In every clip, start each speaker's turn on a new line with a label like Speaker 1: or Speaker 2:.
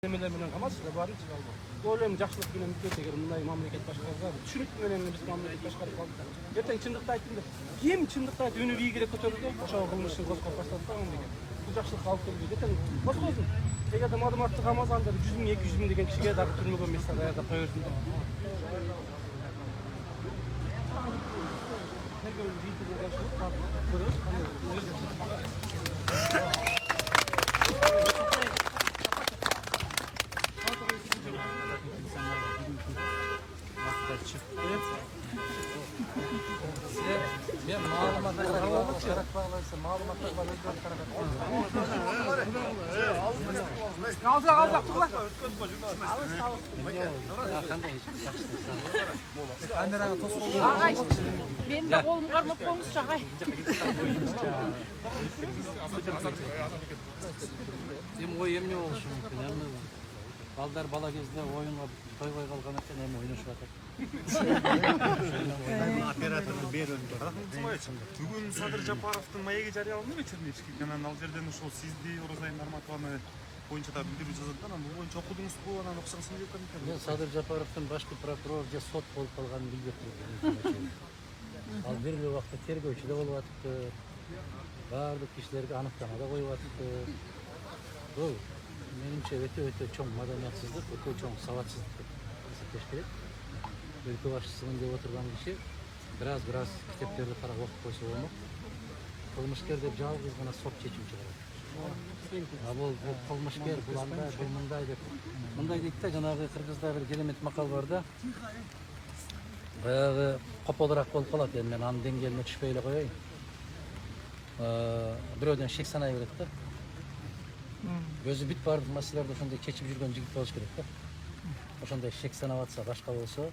Speaker 1: Demeler menен kamaz da bari çıkalım. Oylem жақсылық менен бүткөн эгер мындай мамлекет башкарылса, түшүнүк менен биз мамлекет башкарып калдык. Эртең чындыкты айтты деп. Ким чындыкты айтып үнү бийигире көтөрүлдү, ошол кылмышын козгоп баштады да мамлекет. Бул жақсылыкка алып келди. Эртең козгозун. Эгерде маалыматты камазанда 100 000, 200 000 деген кишиге дагы түрмөгө месте даярдап кое берсин деп.
Speaker 2: Ben malumatlar şarak bağlaysa malumatlar var özgür tarafa.
Speaker 1: Kalacak dur lan.
Speaker 2: Kameraga tosun.
Speaker 3: Ağay, benim de kolum karnım olmuş ağay.
Speaker 2: Hem oy emne oluşu mümkün. Balдар bala kezdе oyunga toybay kalgan eкен эми ойношуп атат.
Speaker 4: Оператордун берүүнү бар. Бүгүн Садыр Жапаровдун маеги жарыяланды вечернички. Анан ал жерден ошол сизди Орозай Нарматованы боюнча да билдирүү жазылды. Анан бул боюнча окудуңузбу, анан окшоңузбу деп экен.
Speaker 2: Мен Садыр Жапаровдун башкы прокурор же сот болуп калганын билбей турдум. Ал бир эле убакта тергөөчү да болуп атыптыр. Баардык кишилерге аныктама да коюп атыптыр. Бул menimçe öte çok madaniyetsizlik, öte çok savatsızlık esepleş gerek. Ülke başçısının diye oturgan kişi biraz kitaplarda para vakit koysa olmak. Kılmışker de жалгыз gana sop çeçim çıkarır. Bu kılmışker bulanda bir mınday deyip de Cenab-ı Kırgız'da bir gelemet makal var da bayağı kop olarak bol kalat yani ben an dengeline düşmeyle koyayım. Bir öden şek sanayi üretti. Gözü bit bardık masallarda ошондой чечип жүргөн жигит болуш керек да. Ошондой шек санап атса, башка болсо,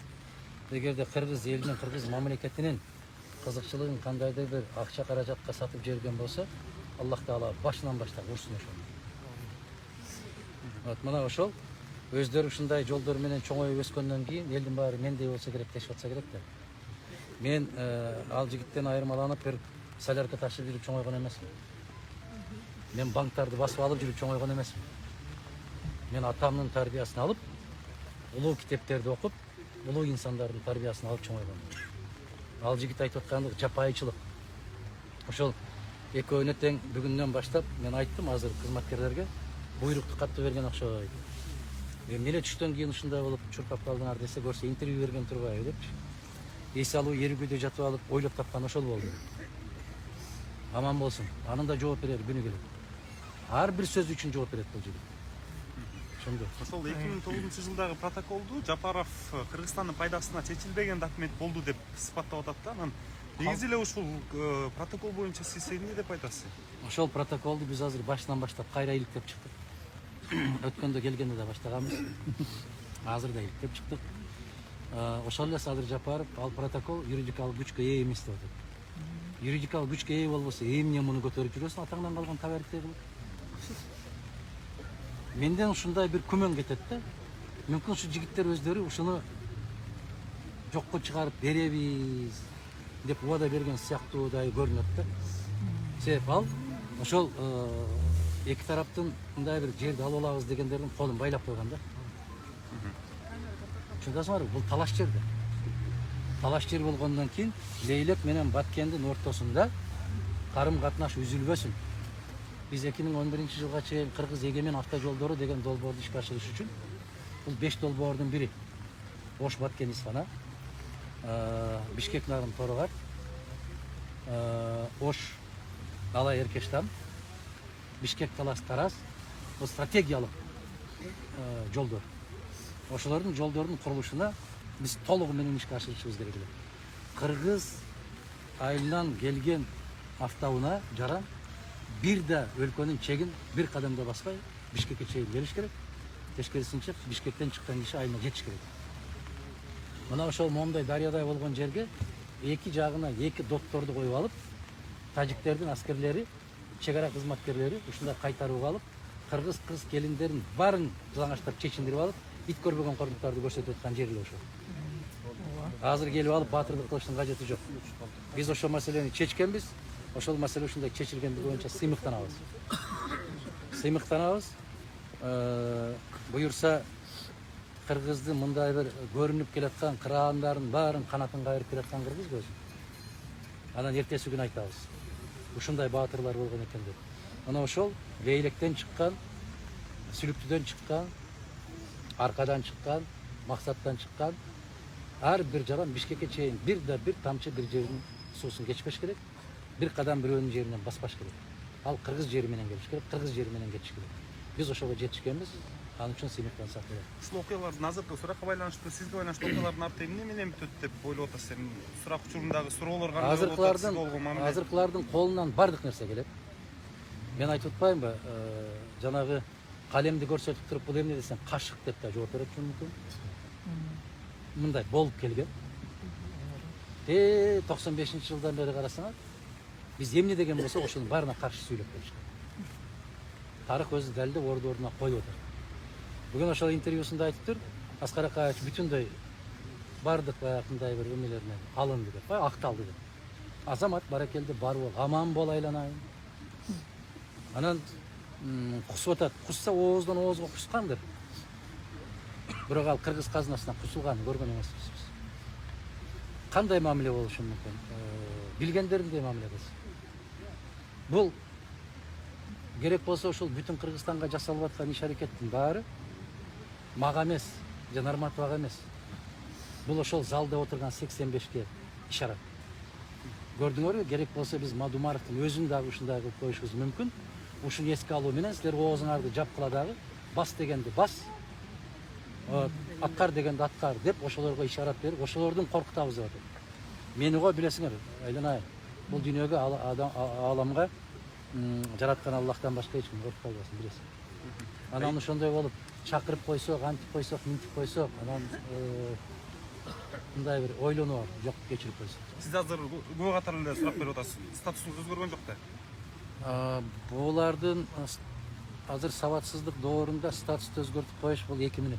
Speaker 2: эгерде кыргыз элинин, кыргыз мамлекетинин кызыкчылыгын кандайдыр бир акча каражатка сатып жиберген болсо, Аллах Таала башынан баштап урсун ошону. Мына ошол өздөрү ушундай жолдор менен чоңоюп өскөндөн кийин элдин баары мендей болсо керек дешип атса керек да. Мен ал жигиттен айырмаланып бир солярка ташып жүрүп чоңойгон эмесмин. Men banktарды басып алып жүрүп чоңойгон эмесмин. Мен атамдын тарбиясын алып, улуу китептерди окуп, улуу инсандардын тарбиясын алып чоңойгон. Ал жигит айтып аткандык жапайычылык. Ошол экөөнө тең бүгүндөн баштап мен айттым азыр кызматкерлерге, буйрукту катты берген окшойт. Эмне түштөн кийин ушундай болуп чуркап калдыңар десе, көрсө интервью берген турбайбы депчи. Эс алуу эргүүдө жатып алып, ойлоп тапкан ошол болду. Аман болсун. Анын да жооп берер күнү келет. Ар бир сөз үчүн жооп берет бул жигит. Ошондо.
Speaker 4: Ошол 2009-жылдагы протоколду Жапаров Кыргызстандын пайдасына чечилбеген документ болду деп сыпаттап атат да. Анан негизи эле ушул протокол боюнча сиз эмне деп айтасыз?
Speaker 2: Ошол протоколду биз азыр башынан баштап кайра иликтеп чыктык. Өткөндө келгенде да баштаганбыз. Азыр да иликтеп чыктык. Ошол эле Садыр Жапаров ал протокол юридикалык күчкө ээ эмес деп атат. Юридикалык күчкө ээ болбосо эмне муну көтөрүп жүрөсүң, атаңдан калган табарикте кылып. Menden ушундай бир күмөн кетет да. Мүмкүн ушу жигиттер өздөрү ушуну жокко чыгарып беребиз деп убада берген сыяктуудай көрүнөт да. Себеп ал ошол эки тараптын мындай бир жерди алып алабыз дегендердин колун байлап койгон да. Түшүнөсүңөрбү? Бул талаш жер да. Талаш жер болгондон кийин Лейлек менен Баткендин ортосунда карым катнаш үзүлбөсүн. Biz 2011-жылга чейин Кыргыз эгемен автожолдору деген долбоорду ишке ашырыш үчүн бул 5 долбоордун бири. Ош Баткен Исфана, Бишкек Нарын Торогат, Ош Алай Эркештам, Бишкек Талас Тараз, бул стратегиялык жолдор. Ошолордун жолдордун курулушуна биз толугу менен ишке ашырышыбыз керек эле. Кыргыз айылынан келген автоунаа жаран bir de ülkenin çekin bir kademde basmay Bişkek'e çekin geliş gerek. Teşkilisинче Bişkek'ten çıkan kişi ayına geçiş gerek. Mına ошол момундай дарыядай болгон жерге эки жагына эки докторду коюп алып, тажиктердин аскерлери, чек ара кызматкерлери ушундай кайтарууга алып, кыргыз келиндерин баарын жалаңаштап чечиндирип алып, ит көрбөгөн корундуктарды көрсөтүп аткан жер эле ошол. Азыр келип алып баатырдык кылыштын кажети жок. Биз ошол маселени чечкенбиз. Ошол маселе ушундай чечилгендиги боюнча сыймыктанабыз. буюрса кыргыздын мындай бир көрүнүп келаткан кыраандарын баарын канатын кайрып келаткан кыргыз өзү. Анан эртеси күнү айтабыз. Ушундай баатырлар болгон экен деп. Ana ошол бейлектен чыккан, сүлүктүдөн чыккан, аркадан чыккан, максаттан чыккан ар бир жаран Бишкекке чейин бир тамчы бир жердин суусун кечпеш керек. Бир кадам бирөөнүн жеринен баспаш керек. Ал кыргыз жери менен келиш керек, кыргыз жери менен кетиш керек. Биз ошого жетишкенбиз. Анын үчүн сыймыктансак болот.
Speaker 4: Ушул окуялардын азыркы суракка байланыштуу, сизге байланыштуу окуялардын абты эмне менен бүтөт деп ойлоп атасыз? Сурак учурундагы суроолор кандай болуп атат?
Speaker 2: Азыркылардын колунан бардык нерсе келет. Мен айтып атпаймынбы, жанагы калемди көрсөтүп туруп бул эмне десем кашык деп да жооп берет мүмкүн. Мындай болуп келген. 95-жылдан бери карасаңар, биз эмне деген болсо ошонун баарына каршы сүйлөп келишкен. Тарых өзү далилдеп ордуна коюп атат. Бүгүн ошол интервьюсунда айтыптыр, Аскар Акаевич бүтүндөй бардык баягындай бир эмелеринен алынды деп, акталды деп. Азамат баракелде бар бол, аман бол айланайын. Анан кусуп атат. Кусса ооздон оозго кускандыр. Бирок ал кыргыз казынасынан кусулганын көргөн эмеспиз биз. Кандай мамиле болушу мүмкүн? Билгендериндей мамиле кылсын. Бул керек болсо ошол бүтүн Кыргызстанга жасалып аткан иш аракеттин баары мага эмес, жана Нарматовага эмес. Бул ошол залда отурган 85ке ишарат. Көрдүңөрбү? Керек болсо биз Мадумаровдун өзүн дагы ушундай кылып коюшубуз мүмкүн. Ушуну эске алуу менен силер оозуңарды жапкыла дагы бас дегенди бас, аткар дегенди аткар деп ошолорго ишарат берип, ошолордун коркутабыз деп атат. Мени го билесиңер, айланайын. Бул дүйнөгө ааламга жараткан Аллахтан башка эч ким коркпой болсун, билесиң. Анан ошондой болуп чакырып койсок, антип койсок, минтип койсок, анан мындай бир ойлонуу жок кечирип койсок.
Speaker 4: Сиз азыр көп катар эле сурак берип атасыз. Статусуңуз өзгөргөн жок да?
Speaker 2: Булардын азыр сабатсыздык доорунда статусту өзгөртүп коюш бул 2 мүнөт.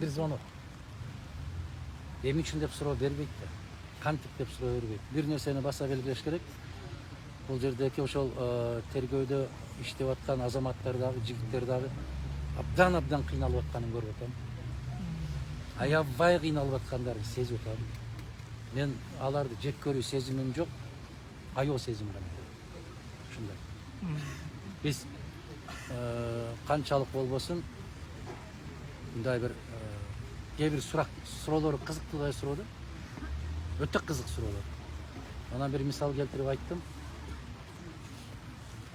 Speaker 2: Бир звонок. Эмне үчүн деп суроо бербейт да. Кантип деп суроо бербейт. Бир нерсени баса белгилеш керек. Бул жердеги ошол тергөөдө иштеп аткан азаматтар дагы, жигиттер дагы абдан кыйналып атканын көрүп атам. Аябай кыйналып аткандарын сезип атам. Мен аларды жек көрүү сезимим жок, аял сезим гана. Ушундай. Биз канчалык болбосун мындай бир кээ бир суроолор кызыктуу суроо да. Өтө кызык суроолор. Анан бир мисал келтирип айттым.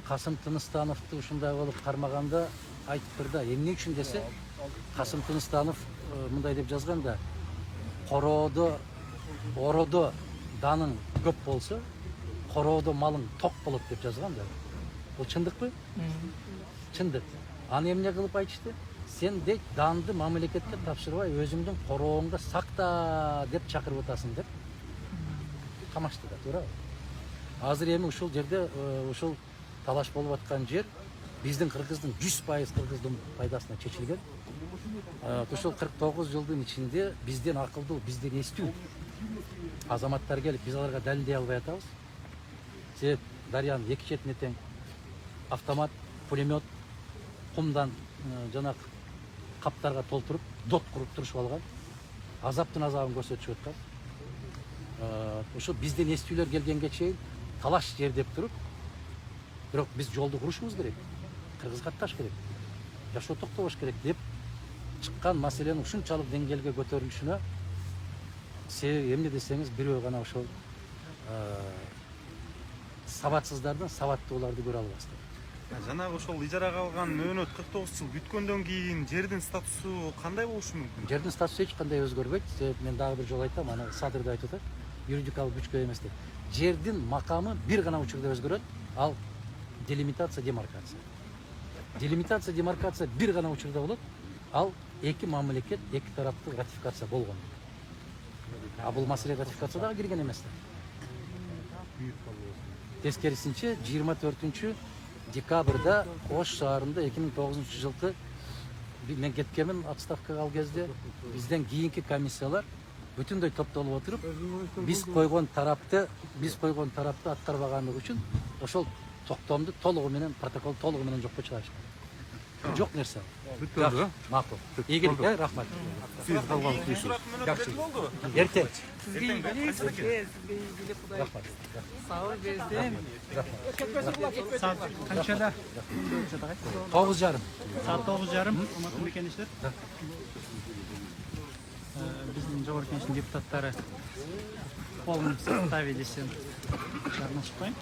Speaker 2: Касым Тыныстановду ушундай болуп кармаганда айтыптыр да, эмне үчүн десе, Касым Тыныстанов мындай деп жазган да, ороодо даның көп болсо, короодо малың ток болот деп жазган да. Бул чындыкпы? Чындык. Аны эмне кылып айтышты? Сен дейт данды мамлекетке тапшырбай өзүңдүн корооңдо сакта деп чакырып атасың деп. Камашты да, туура. Азыр эми ушул жерде ушул талаш болуп аткан жер биздин кыргыздын 100% кыргыздын пайдасына чечилген. Ушул 49 жылдын ичинде бизден акылдуу, бизден эстүү азаматтар келип, биз аларга далилдей албай атабыз. Себеп дарыянын эки четине тең автомат, пулемет, кумдан жанак каптарга толтуруп, дот куруп турушуп алган. Азаптын азабын көрсөтүшүп аткан. Ошо бизден эстүүлөр келгенге чейин талаш жер деп туруп, бирок биз жолду курушубуз керек. Кыргыз катташ керек. Жашоо токтобош керек деп чыккан маселенин ушунчалык деңгээлге көтөрүлүшүнө себеби эмне десеңиз бирөө гана ошол сабатсыздардын сабаттууларды көрө албастыр.
Speaker 4: Жанагы ошол ижарага алган мөөнөт 49 жыл бүткөндөн кийин жердин статусу кандай болушу мүмкүн?
Speaker 2: Жердин статусу эч кандай өзгөрбөйт. Себеп мен дагы бир жолу айтам, аны Садырда айтып атат. Юридикалык күчкө эмес деп. Жердин макамы бир гана учурда өзгөрөт. Ал делимитация, демаркация. Делимитация, демаркация бир гана учурда болот. Ал эки мамлекет, эки тараптуу ратификация болгон. А бул маселе ратификацияга кирген эмес да. Тескерисинче 24 декабрда Ош шаарында 2009 жылкы мен кеткенмин отставкага ал кезде бизден кийинки комиссиялар бүтүндөй топтолуп отуруп биз койгон тарапты аткарбаганлыгы үчүн ошол токтомду толугу менен протокол толугу менен жокко чыгарышкан. Жок нерсе.
Speaker 5: Бүттү.
Speaker 2: Макул. Ийгилик, рахмат.
Speaker 5: Сиз калган
Speaker 4: Бул сураттын мөөнөтү
Speaker 2: Жакшы.
Speaker 4: бетил болдубу?
Speaker 2: Эртең.
Speaker 4: Эртең да? Кайсыда экен?
Speaker 2: Рахмат.
Speaker 6: Sağ bezdim.
Speaker 1: Кетпесин
Speaker 6: Saat kaçada?
Speaker 2: 9:30.
Speaker 6: Saat 9:30. Hurmatly mekanishlar. Bizning Jog'or Kengashining deputatlari в полном составе desem charnashib qo'ying.